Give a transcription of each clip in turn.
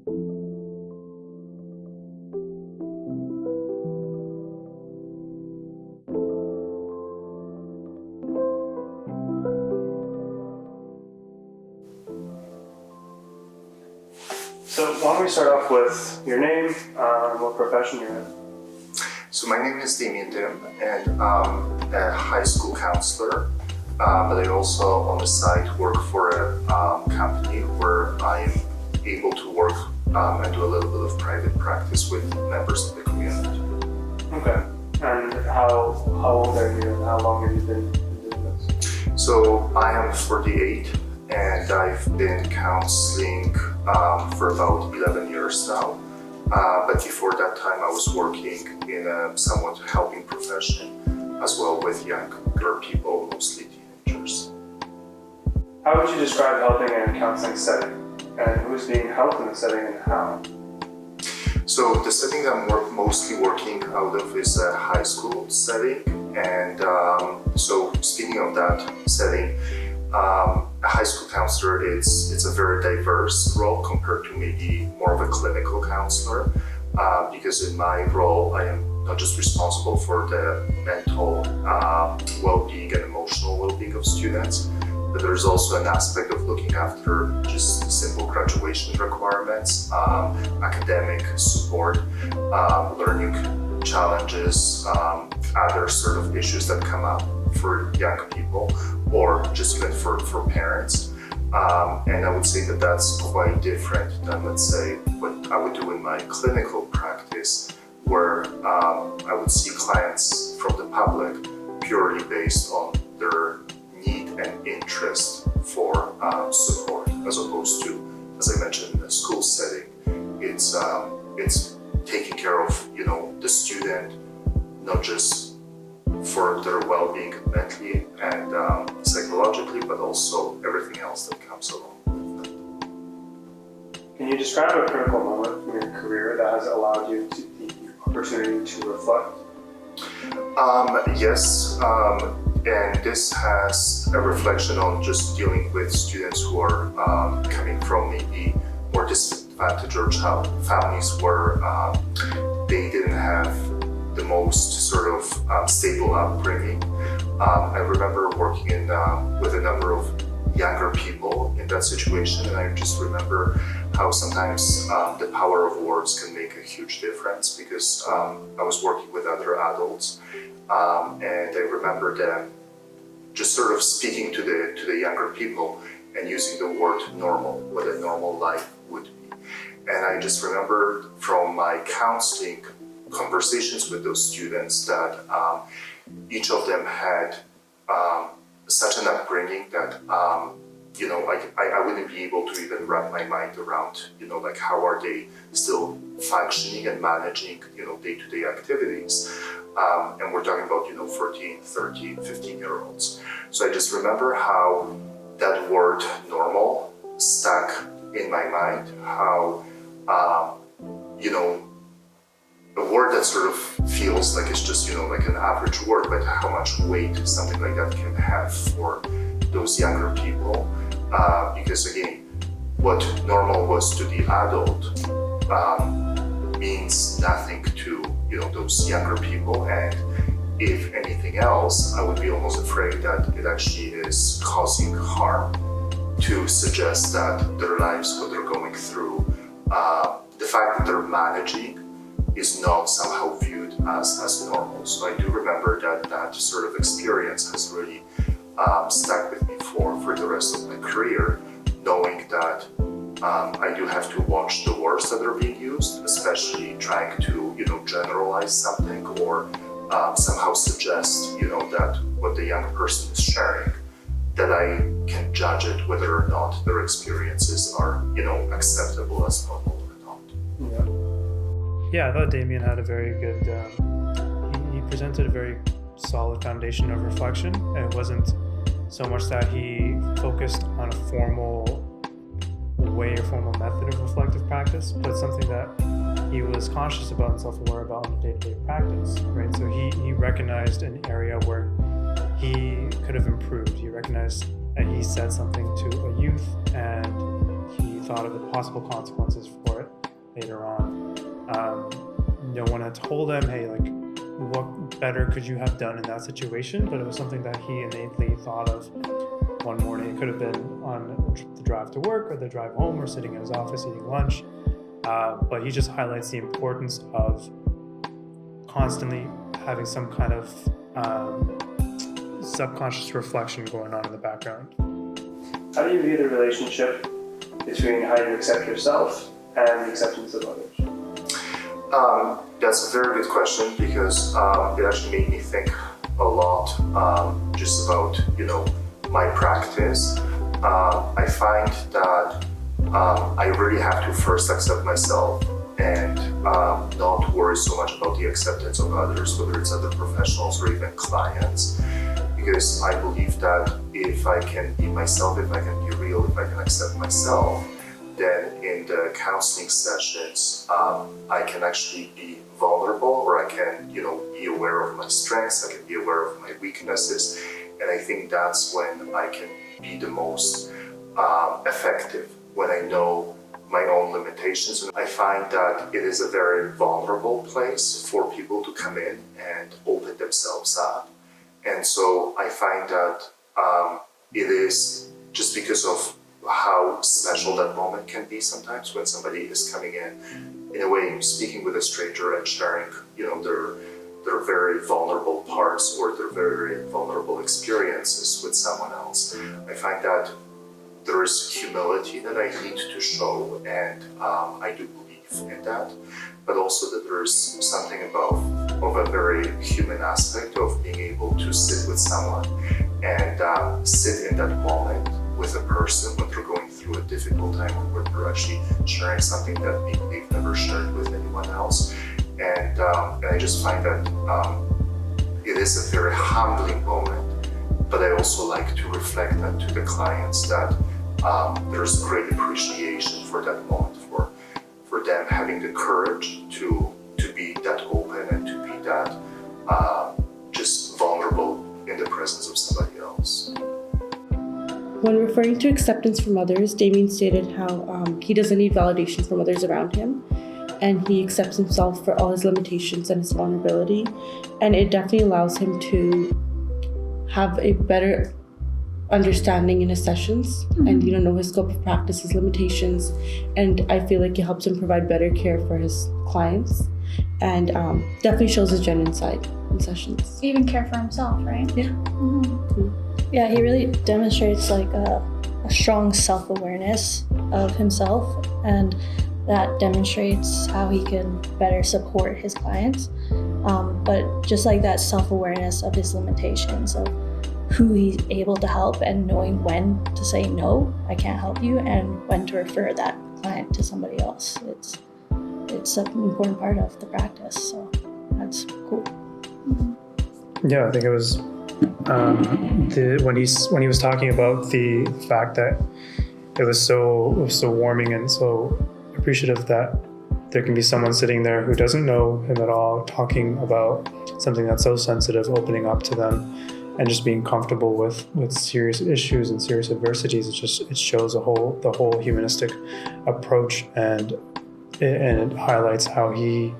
So why don't we start off with your name and what profession you're in? So my name is Damien Dim, and I'm a high school counselor, but I also on the side work for a company where I am able to work and do a little bit of private practice with members of the community. Okay. And how old are you and how long have you been doing this? So I am 48 and I've been counseling for about 11 years now. But before that time I was working in a somewhat helping profession as well with younger people, mostly teenagers. How would you describe helping in a counseling setting? And who's being helped in the setting and how? So the setting that I'm mostly working out of is a high school setting. And so speaking of that setting, a high school counselor, it's a very diverse role compared to maybe more of a clinical counselor, because in my role I am not just responsible for the mental well-being and emotional well-being of students, but there's also an aspect of looking after just simple graduation requirements, academic support, learning challenges, other sort of issues that come up for young people or just even for parents. And I would say that that's quite different than, let's say, what I would do in my clinical practice, where I would see clients from the public purely based on their need and interest for support, as opposed to, as I mentioned, in a school setting, it's taking care of, the student, not just for their well-being mentally and psychologically, but also everything else that comes along with that. Can you describe a critical moment from your career that has allowed you the opportunity to reflect? Yes, and this has a reflection on just dealing with students who are coming from maybe more disadvantaged or families where they didn't have the most sort of stable upbringing. I remember working with a number of younger people in that situation, and I just remember how sometimes the power of words can make a huge difference, because I was working with other adults, and I remember them just sort of speaking to the younger people and using the word normal, what a normal life would be. And I just remember from my counseling conversations with those students that each of them had such an upbringing that I wouldn't be able to even wrap my mind around, like how are they still functioning and managing, day-to-day activities. And we're talking about, 14, 13, 15-year-olds. So I just remember how that word normal stuck in my mind, how, a word that sort of feels like it's just, like an average word, but how much weight something like that can have for those younger people. Because again, what normal was to the adult means nothing to, those younger people. And if anything else, I would be almost afraid that it actually is causing harm to suggest that their lives, what they're going through, the fact that they're managing is not somehow viewed as normal. So I do remember that sort of experience has really stuck with me for the rest of my career, knowing that I do have to watch the words that are being used, especially trying to, generalize something or somehow suggest, that what the young person is sharing, that I can judge it whether or not their experiences are, acceptable as normal or not. Yeah, I thought Damien had a very good, he presented a very solid foundation of reflection, and it wasn't so much that he focused on a formal way or formal method of reflective practice, but something that he was conscious about and self-aware about in day-to-day practice, right? So he recognized an area where he could have improved. He recognized that he said something to a youth and he thought of the possible consequences for it. later on. No one had told him, hey, like, what better could you have done in that situation? But it was something that he innately thought of one morning. It could have been on the drive to work or the drive home or sitting in his office eating lunch. But he just highlights the importance of constantly having some kind of subconscious reflection going on in the background. How do you view the relationship between how you accept yourself and the acceptance of others? That's a very good question because it actually made me think a lot just about, my practice. I find that I really have to first accept myself and not worry so much about the acceptance of others, whether it's other professionals or even clients, because I believe that if I can be myself, if I can be real, if I can accept myself, then in the counseling sessions, I can actually be vulnerable, or I can, be aware of my strengths, I can be aware of my weaknesses, and I think that's when I can be the most effective, when I know my own limitations. And I find that it is a very vulnerable place for people to come in and open themselves up. And so I find that it is just because of how special that moment can be sometimes when somebody is coming in a way, speaking with a stranger and sharing, their very vulnerable parts or their very vulnerable experiences with someone else. I find that there is humility that I need to show, and I do believe in that, but also that there is something of a very human aspect of being able to sit with someone and sit in that moment with a person when they're going through a difficult time, or when they're actually sharing something that maybe they've never shared with anyone else. And I just find that it is a very humbling moment, but I also like to reflect that to the clients that there's great appreciation for that moment, for them having the courage to be that open and to be that just vulnerable in the presence of somebody else. When referring to acceptance from others, Damien stated how he doesn't need validation from others around him, and he accepts himself for all his limitations and his vulnerability, and it definitely allows him to have a better understanding in his sessions and know his scope of practice, his limitations, and I feel like it helps him provide better care for his clients, and definitely shows his genuine side in sessions. Even care for himself, right? Yeah. Yeah, he really demonstrates like a strong self-awareness of himself, and that demonstrates how he can better support his clients. But just like that self-awareness of his limitations, of who he's able to help, and knowing when to say no, I can't help you, and when to refer that client to somebody else. It's an important part of the practice, so that's cool. Yeah, I think it was when he was talking about the fact that it was so warming and so appreciative that there can be someone sitting there who doesn't know him at all, talking about something that's so sensitive, opening up to them, and just being comfortable with serious issues and serious adversities. It shows the whole humanistic approach, and it highlights how he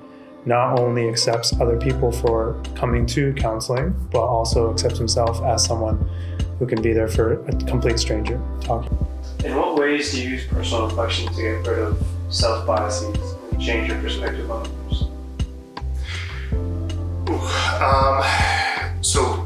not only accepts other people for coming to counseling, but also accepts himself as someone who can be there for a complete stranger talking. In what ways do you use personal reflection to get rid of self-biases and change your perspective on others? So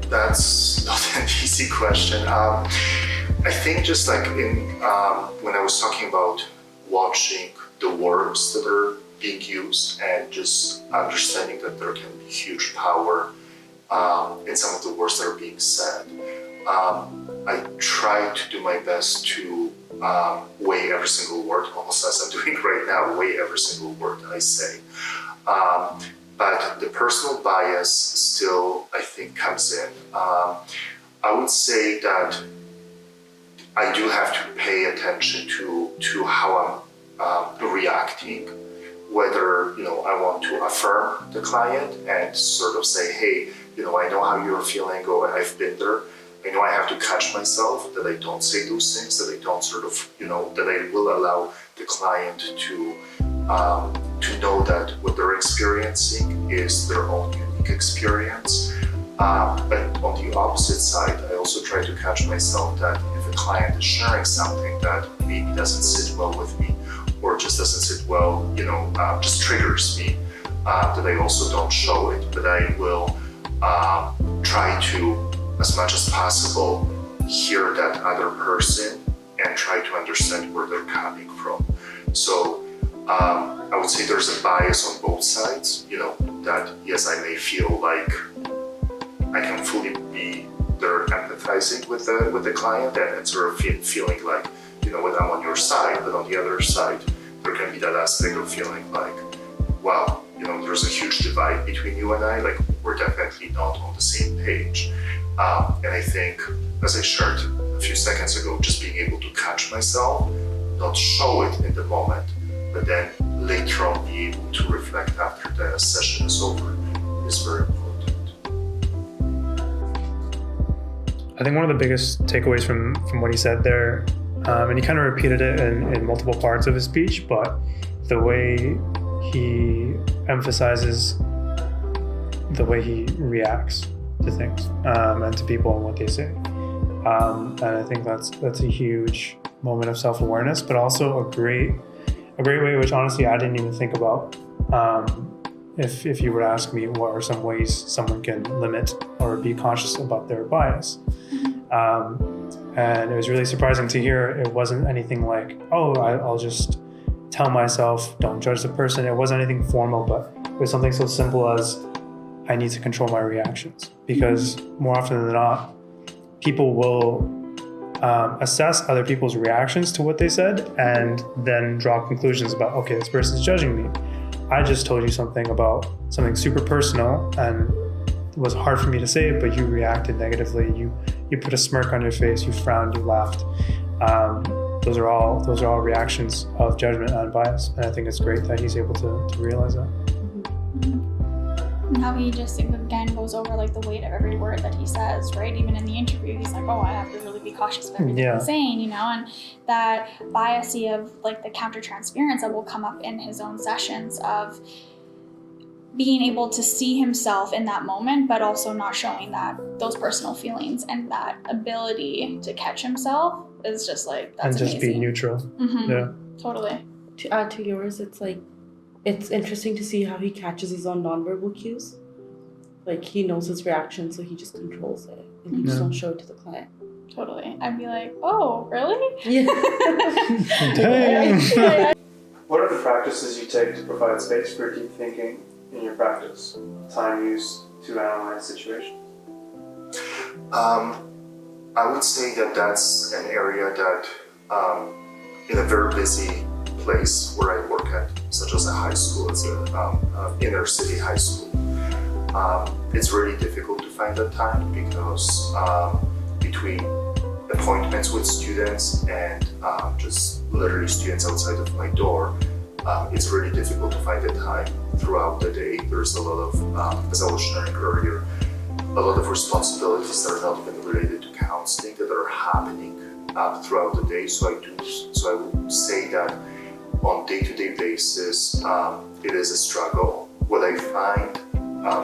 that's not an easy question. I think just like when I was talking about watching the words that are being used and just understanding that there can be huge power in some of the words that are being said, I try to do my best to weigh every single word, almost as I'm doing right now, weigh every single word that I say. But the personal bias still, I think, comes in. I would say that I do have to pay attention to how I'm reacting, whether I want to affirm the client and sort of say, hey, I know how you're feeling, or I've been there. I know I have to catch myself that I don't say those things, that I don't sort of, that I will allow the client to know that what they're experiencing is their own unique experience. But on the opposite side, I also try to catch myself that if a client is sharing something that maybe doesn't sit well with me, or just doesn't sit well, just triggers me, that I also don't show it, but I will try to, as much as possible, hear that other person and try to understand where they're coming from. So I would say there's a bias on both sides, that yes, I may feel like I can fully be there empathizing with the client and sort of feeling like, when I'm on your side, but on the other side, there can be that aspect of feeling like, wow, there's a huge divide between you and I, like we're definitely not on the same page. And I think, as I shared a few seconds ago, just being able to catch myself, not show it in the moment, but then later on be able to reflect after the session is over is very important. I think one of the biggest takeaways from what he said there, and he kind of repeated it in multiple parts of his speech, but the way he emphasizes the way he reacts to things and to people and what they say. And I think that's a huge moment of self-awareness, but also a great way, which honestly I didn't even think about. If you were to ask me what are some ways someone can limit or be conscious about their bias. And it was really surprising to hear it wasn't anything like, I'll just tell myself, don't judge the person. It wasn't anything formal, but it was something so simple as I need to control my reactions, because more often than not, people will assess other people's reactions to what they said and then draw conclusions about, okay, this person's judging me. I just told you something about something super personal and it was hard for me to say it, but you reacted negatively. You put a smirk on your face, you frowned, you laughed. Those are all reactions of judgment and bias. And I think it's great that he's able to realize that. And how he just again goes over like the weight of every word that he says, right? Even in the interview, he's like, I have to really be cautious of everything I'm saying, and that biasy of like the countertransference that will come up in his own sessions of being able to see himself in that moment, but also not showing those personal feelings, and that ability to catch himself is just like, that's and just amazing. be neutral. Mm-hmm. Yeah, totally. To add to yours, it's like, it's interesting to see how he catches his own nonverbal cues. Like he knows his reaction, so he just controls it, and he just don't show it to the client. Totally. I'd be like, oh, really? Yeah. Dang. What are the practices you take to provide space for deep thinking in your practice? Time used to analyze situations? I would say that that's an area that, in a very busy place where I work at, such as a high school, it's an inner city high school, it's really difficult to find that time because between appointments with students and just literally students outside of my door, it's really difficult to find the time throughout the day. There's a lot of, as I was sharing earlier, a lot of responsibilities that are not even related to counseling that are happening throughout the day. So I would say that on day-to-day basis, it is a struggle. What I find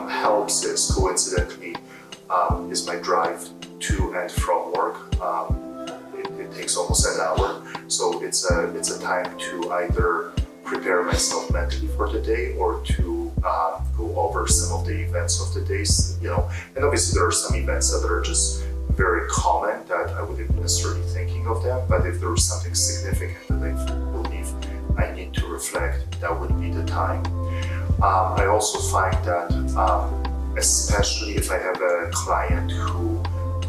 helps is, coincidentally, is my drive to and from work. It takes almost an hour, so it's a time to either prepare myself mentally for the day or to go over some of the events of the days, and obviously there are some events that are just very common that I wouldn't necessarily thinking of them, but if there was something significant that I believe I need to reflect, that would be the time. I also find that, especially if I have a client who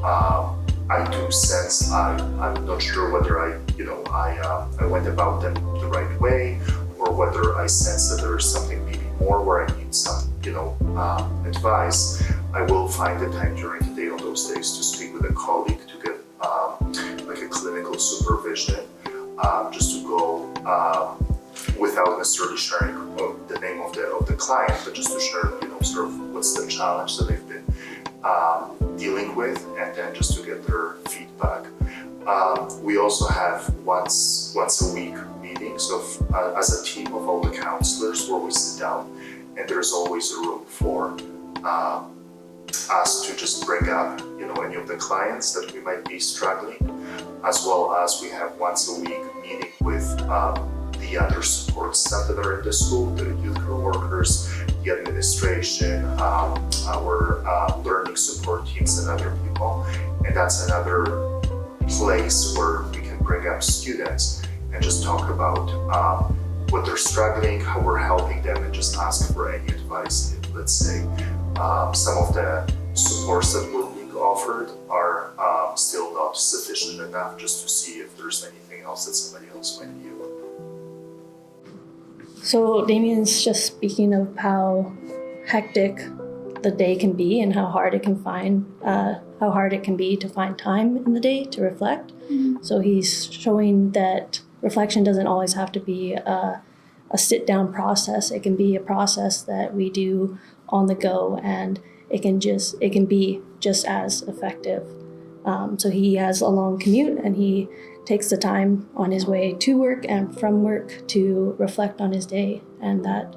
I do sense I'm not sure whether I went about them the right way, or whether I sense that there is something maybe more where I need some advice, I will find the time during the day on those days to speak with a colleague to get like a clinical supervision, just to go without necessarily sharing the name of the client, but just to share sort of what's the challenge that they've been dealing with, and then just to get their feedback. We also have once a week meetings as a team of all the counselors where we sit down, and there's always a room for us to just bring up, any of the clients that we might be struggling, as well as we have once a week meeting with the other support staff that are in the school, the youth care workers, the administration, our learning support teams and other people. And that's another place where we can bring up students and just talk about what they're struggling, how we're helping them, and just ask for any advice. If, let's say, some of the supports that we're being offered are still not sufficient enough, just to see if there's anything else that somebody else might be able to. So Damien's just speaking of how hectic the day can be and how hard it can be to find time in the day to reflect. Mm-hmm. So he's showing that reflection doesn't always have to be a sit-down process. It can be a process that we do on the go, and it can be just as effective. So he has a long commute, and he takes the time on his way to work and from work to reflect on his day, and that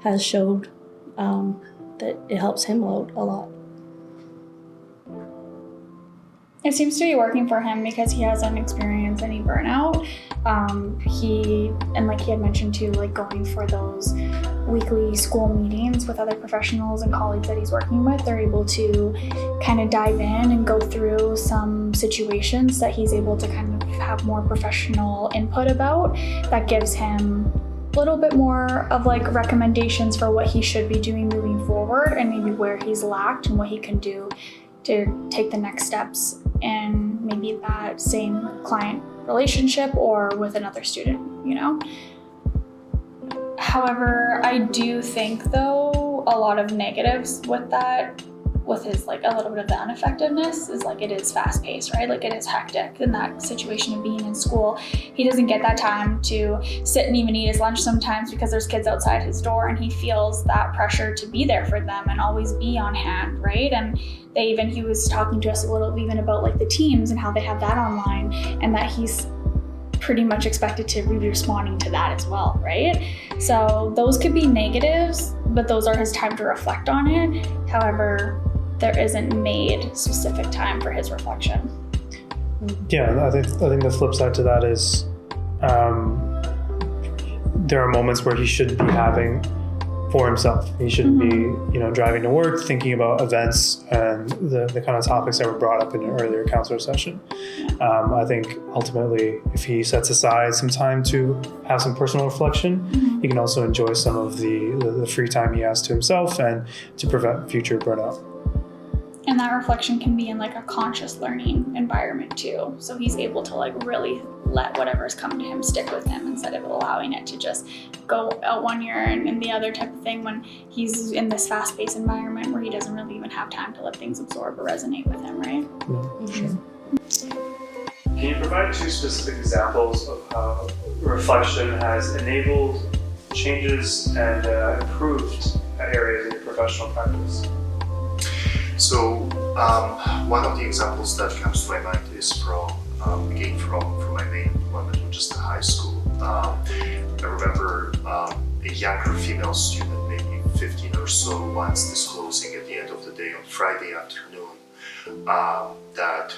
has showed that it helps him out a lot. It seems to be working for him because he hasn't experienced any burnout. Like he had mentioned too, like going for those weekly school meetings with other professionals and colleagues that he's working with, they're able to kind of dive in and go through some situations that he's able to kind of have more professional input about. That gives him a little bit more of like recommendations for what he should be doing moving forward, and maybe where he's lacked and what he can do to take the next steps in maybe that same client relationship or with another student, However, I do think though a lot of negatives with that, with his like a little bit of the ineffectiveness, is like it is fast paced, right? Like it is hectic in that situation of being in school. He doesn't get that time to sit and even eat his lunch sometimes because there's kids outside his door, and he feels that pressure to be there for them and always be on hand, right? And he was talking to us a little even about like the teams and how they have that online, and that he's pretty much expected to be responding to that as well, right? So those could be negatives, but those are his time to reflect on it. However, there isn't made specific time for his reflection. Yeah, I think the flip side to that is there are moments where he should be having for himself. He shouldn't be, driving to work, thinking about events and the kind of topics that were brought up in an earlier counselor session. I think ultimately, if he sets aside some time to have some personal reflection, he can also enjoy some of the free time he has to himself and to prevent future burnout. And that reflection can be in like a conscious learning environment too. So he's able to like really let whatever's come to him stick with him instead of allowing it to just go out one ear and the other type of thing when he's in this fast-paced environment where he doesn't really even have time to let things absorb or resonate with him, right? Yeah, sure. Can you provide 2 specific examples of how reflection has enabled changes and improved areas in your professional practice? So one of the examples that comes to my mind is from my main employment, which is the high school. I remember a younger female student, maybe 15 or so, once disclosing at the end of the day on Friday afternoon that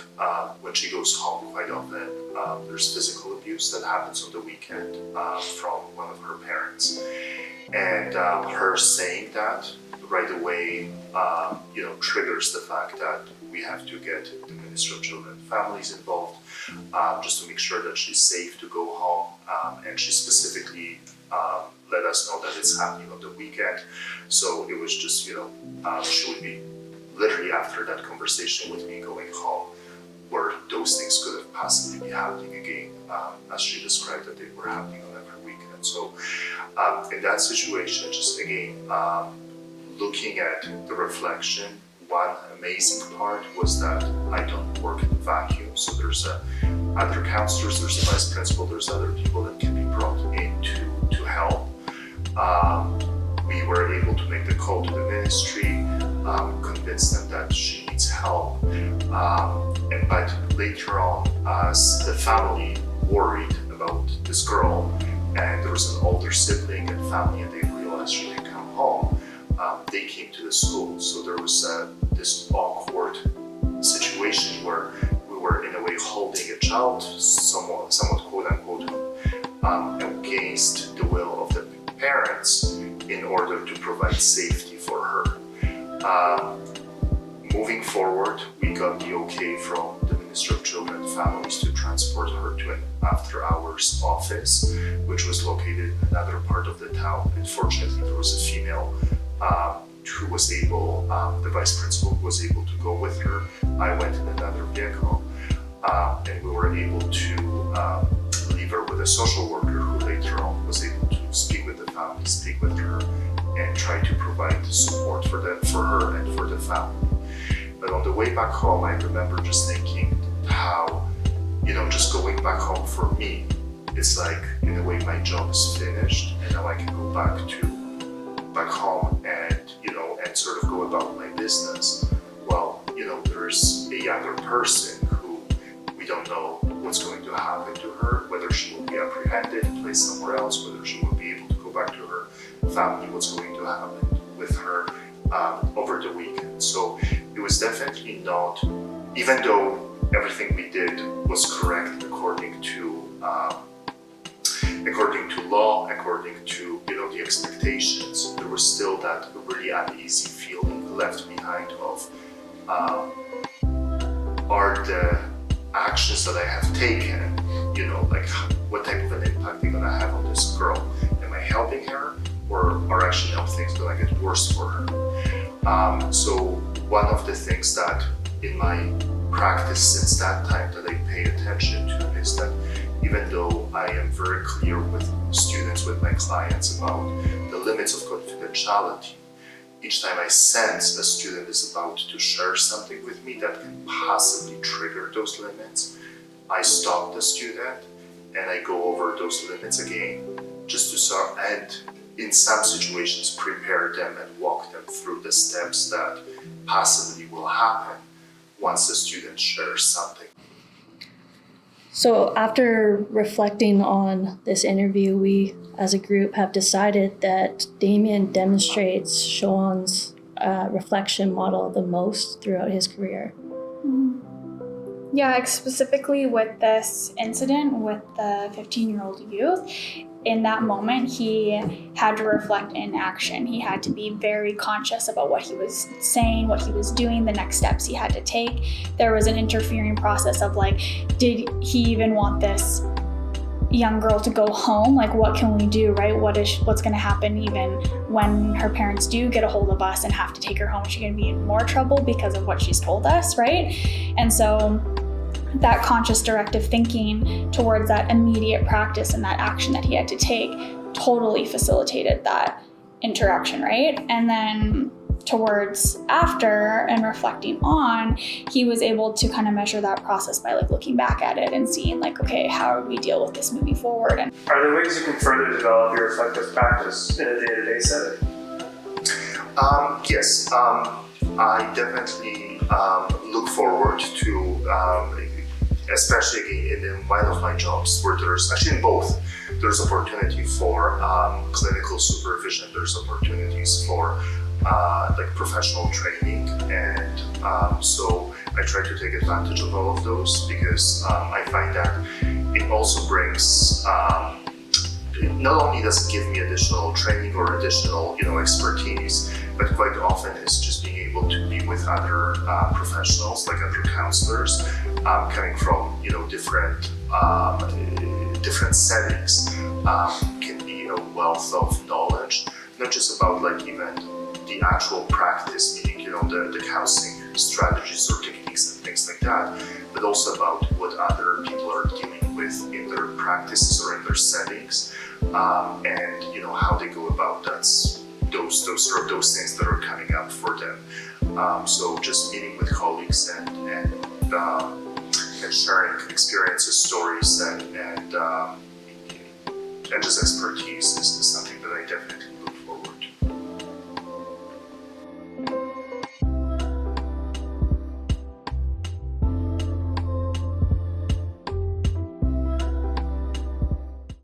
when she goes home quite often, there's physical abuse that happens on the weekend from one of her parents. And her saying that right away, triggers the fact that we have to get the Ministry of Children and Families involved, just to make sure that she's safe to go home. And she specifically let us know that it's happening on the weekend. So it was just, she would be literally after that conversation with me going home, where those things could have possibly be happening again, as she described that they were happening on every weekend. So in that situation, just again, looking at the reflection, one amazing part was that I don't work in a vacuum. So there's other counselors, there's a vice principal, there's other people that can be brought in to help. We were able to make the call to the ministry, convince them that she needs help. But later on, as the family worried about this girl, and there was an older sibling and family, and they realized she didn't come home, they came to the school. So there was this awkward situation where we were in a way holding a child, somewhat quote unquote, against the will of the parents in order to provide safety for her. Moving forward, we got the okay from the Minister of Children and Families to transport her to an after-hours office, which was located in another part of the town. And fortunately, there was a female who was able, the vice principal who was able to go with her. I went in another vehicle, and we were able to leave her with a social worker who later on was able to speak with the family, speak with her, and try to provide support for her and for the family. But on the way back home, I remember just thinking how, just going back home for me, it's like, in a way, my job is finished, and now I can go back home and, and sort of go about my business. Well, there's a younger person who we don't know what's going to happen to her, whether she will be apprehended, placed somewhere else, whether she will be able to go back to her family, what's going to happen with her over the weekend. So it was definitely not, even though everything we did was correct according to law, according to the expectations, there was still that really uneasy feeling left behind of are the actions that I have taken, like what type of an impact they're gonna have on this girl? Am I helping her, or are actually now things gonna get worse for her? So one of the things that in my practice since that time that I pay attention to is that even though I am very clear with students, with my clients about the limits of confidentiality, each time I sense a student is about to share something with me that can possibly trigger those limits, I stop the student and I go over those limits again, just to start, and in some situations prepare them and walk them through the steps that possibly will happen once the student shares something. So after reflecting on this interview, we as a group have decided that Damien demonstrates Sean's reflection model the most throughout his career. Yeah, specifically with this incident with the 15-year-old youth, in that moment, he had to reflect in action. He had to be very conscious about what he was saying, what he was doing, the next steps he had to take. There was an interfering process of like, did he even want this young girl to go home? Like, what can we do, right? What's going to happen even when her parents do get a hold of us and have to take her home? Is she going to be in more trouble because of what she's told us, right? And so that conscious directive thinking towards that immediate practice and that action that he had to take totally facilitated that interaction, right? And then towards after and reflecting on, he was able to kind of measure that process by like looking back at it and seeing like, okay, how do we deal with this moving forward? And are there ways you can further develop your reflective practice in a day-to-day setting? Yes, I definitely look forward to especially in one of my jobs where there's actually in both, there's opportunity for clinical supervision, there's opportunities for like professional training, and so I try to take advantage of all of those because I find that it also brings not only does it give me additional training or additional expertise, but quite often it's just being able to be with other professionals, like other counselors, coming from different settings, can be a wealth of knowledge, not just about like even the actual practice, meaning the counseling strategies or techniques and things like that, but also about what other people are dealing with in their practices or in their settings, and how they go about those things that are coming up for them. So just meeting with colleagues and sharing experiences, stories, and just expertise is something that I definitely look